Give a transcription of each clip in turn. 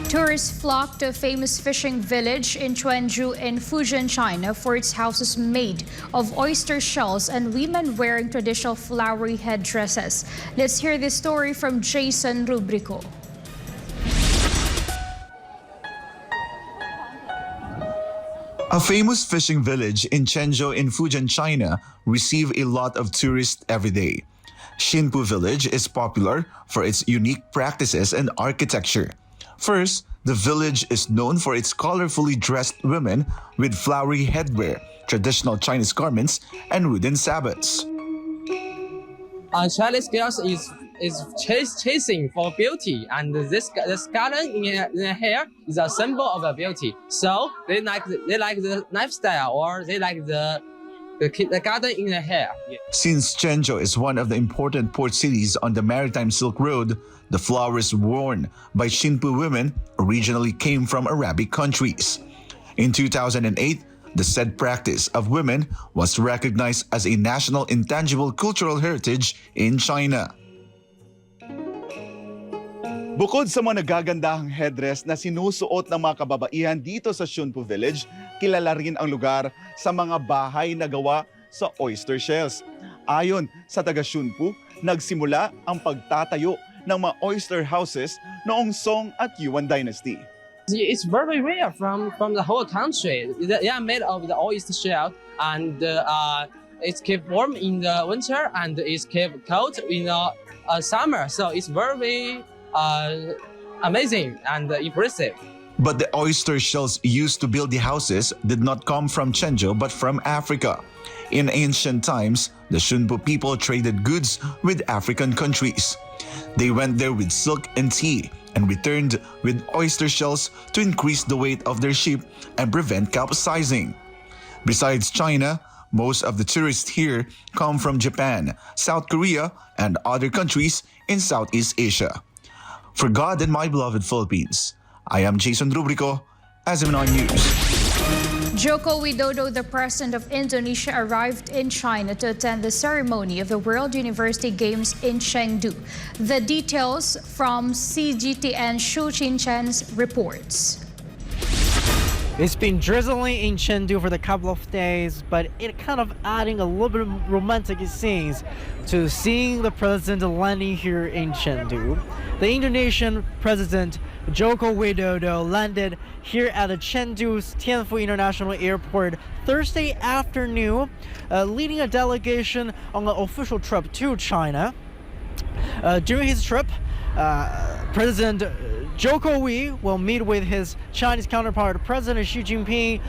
Tourists flock to a famous fishing village in Quanzhou in Fujian, China for its houses made of oyster shells and women wearing traditional flowery headdresses. Let's hear this story from Jayson Rubrico. A famous fishing village in Quanzhou in Fujian, China receives a lot of tourists every day. Xunpu Village is popular for its unique practices and architecture. First, the village is known for its colorfully dressed women with flowery headwear, traditional Chinese garments, and wooden sabots. Chinese girls is chasing for beauty, and this garden in their hair is a symbol of beauty. So they like the lifestyle, or they like the garden in their hair. Since Quanzhou is one of the important port cities on the maritime Silk Road, the flowers worn by Xunpu women originally came from Arabic countries. In 2008, the said practice of women was recognized as a national intangible cultural heritage in China. Bukod sa mga nagagandahang headdress na sinusuot ng mga kababaihan dito sa Xunpu Village, kilala rin ang lugar sa mga bahay na gawa sa oyster shells. Ayon sa taga Xunpu, nagsimula ang pagtatayo ng mga oyster houses noong Song at Yuan Dynasty. It's very rare from the whole country. They are made of the oyster shell, and it's kept warm in the winter and it's kept cold in the summer. So it's very amazing and impressive. But the oyster shells used to build the houses did not come from Quanzhou but from Africa. In ancient times, the Xunpu people traded goods with African countries. They went there with silk and tea and returned with oyster shells to increase the weight of their ship and prevent capsizing. Besides China, most of the tourists here come from Japan, South Korea, and other countries in Southeast Asia. For God and my beloved Philippines, I am Jayson Rubrico, SMNI News. Joko Widodo, the president of Indonesia, arrived in China to attend the ceremony of the World University Games in Chengdu. The details from CGTN Shu Chinchen's reports. It's been drizzling in Chengdu for the couple of days, but it kind of adding a little bit of romantic scenes to seeing the president landing here in Chengdu. The Indonesian president Joko Widodo landed here at the Chengdu's Tianfu International Airport Thursday afternoon, leading a delegation on an official trip to China. During his trip, President Joko will meet with his Chinese counterpart, President Xi Jinping,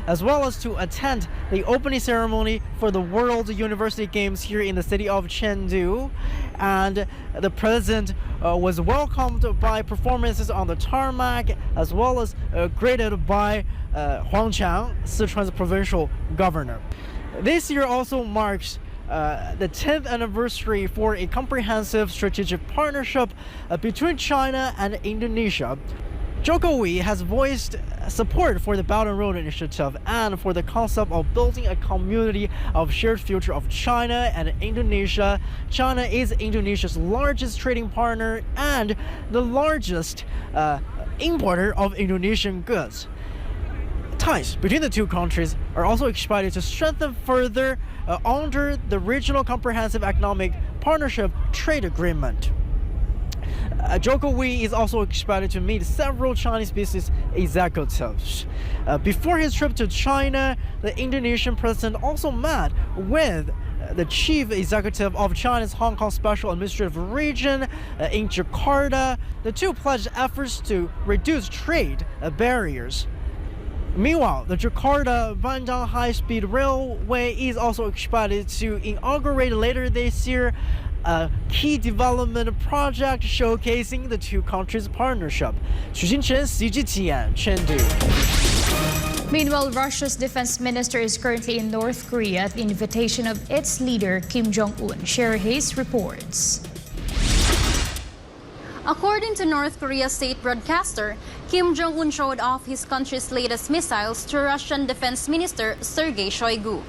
as well as to attend the opening ceremony for the World University Games here in the city of Chengdu. And the president was welcomed by performances on the tarmac, as well as greeted by Huang Qiang, Sichuan's provincial governor. This year also marks the 10th anniversary for a comprehensive strategic partnership between China and Indonesia. Joko has voiced support for the Belt and Road Initiative and for the concept of building a community of shared future of China and Indonesia. China is Indonesia's largest trading partner and the largest importer of Indonesian goods. Ties between the two countries are also expected to strengthen further under the Regional Comprehensive Economic Partnership Trade Agreement. Joko is also expected to meet several Chinese business executives. Before his trip to China, the Indonesian president also met with the chief executive of China's Hong Kong Special Administrative Region in Jakarta. The two pledged efforts to reduce trade barriers. Meanwhile, the Jakarta-Bandung high-speed railway is also expected to inaugurate later this year a key development project showcasing the two countries' partnership. Xu Xinchen, CGTN, Chengdu. Meanwhile, Russia's defense minister is currently in North Korea at the invitation of its leader, Kim Jong-un. Sherry Hayes reports. According to North Korea's state broadcaster, Kim Jong-un showed off his country's latest missiles to Russian Defense Minister Sergei Shoigu.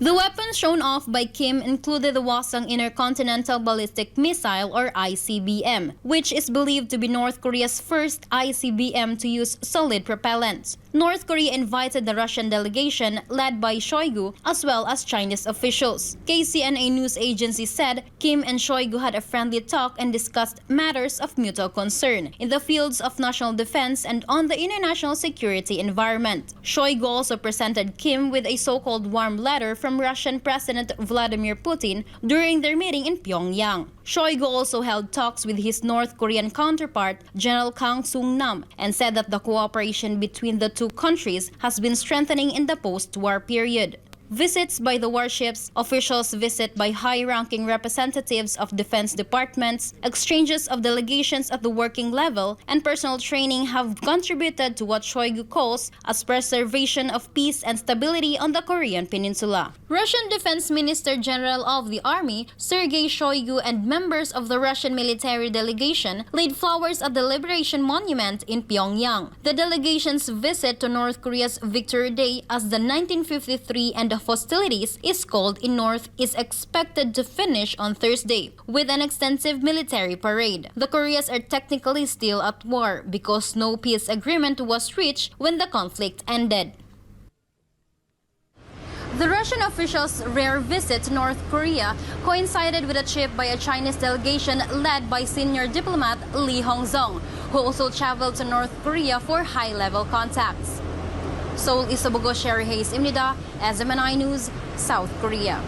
The weapons shown off by Kim included the Hwasong Intercontinental Ballistic Missile or ICBM, which is believed to be North Korea's first ICBM to use solid propellant. North Korea invited the Russian delegation led by Shoigu as well as Chinese officials. KCNA news agency said Kim and Shoigu had a friendly talk and discussed matters of mutual concern in the fields of national defense and on the international security environment. Shoigu also presented Kim with a so-called warm letter from Russian President Vladimir Putin during their meeting in Pyongyang. Shoigu also held talks with his North Korean counterpart, General Kang Sung-nam, and said that the cooperation between the two countries has been strengthening in the post-war period. Visits by the warships, officials visit by high-ranking representatives of defense departments, exchanges of delegations at the working level, and personal training have contributed to what Shoigu calls as preservation of peace and stability on the Korean peninsula. Russian Defense Minister General of the Army, Sergei Shoigu, and members of the Russian military delegation laid flowers at the Liberation Monument in Pyongyang. The delegation's visit to North Korea's Victory Day as the 1953 and the hostilities is called in North is expected to finish on Thursday with an extensive military parade. The Koreas are technically still at war because no peace agreement was reached when the conflict ended. The Russian officials' rare visit to North Korea coincided with a trip by a Chinese delegation led by senior diplomat Lee Hong-sung, who also traveled to North Korea for high-level contacts. Seoul, Isabugo, Sherry Hayes, Imnida, SMNI News, South Korea.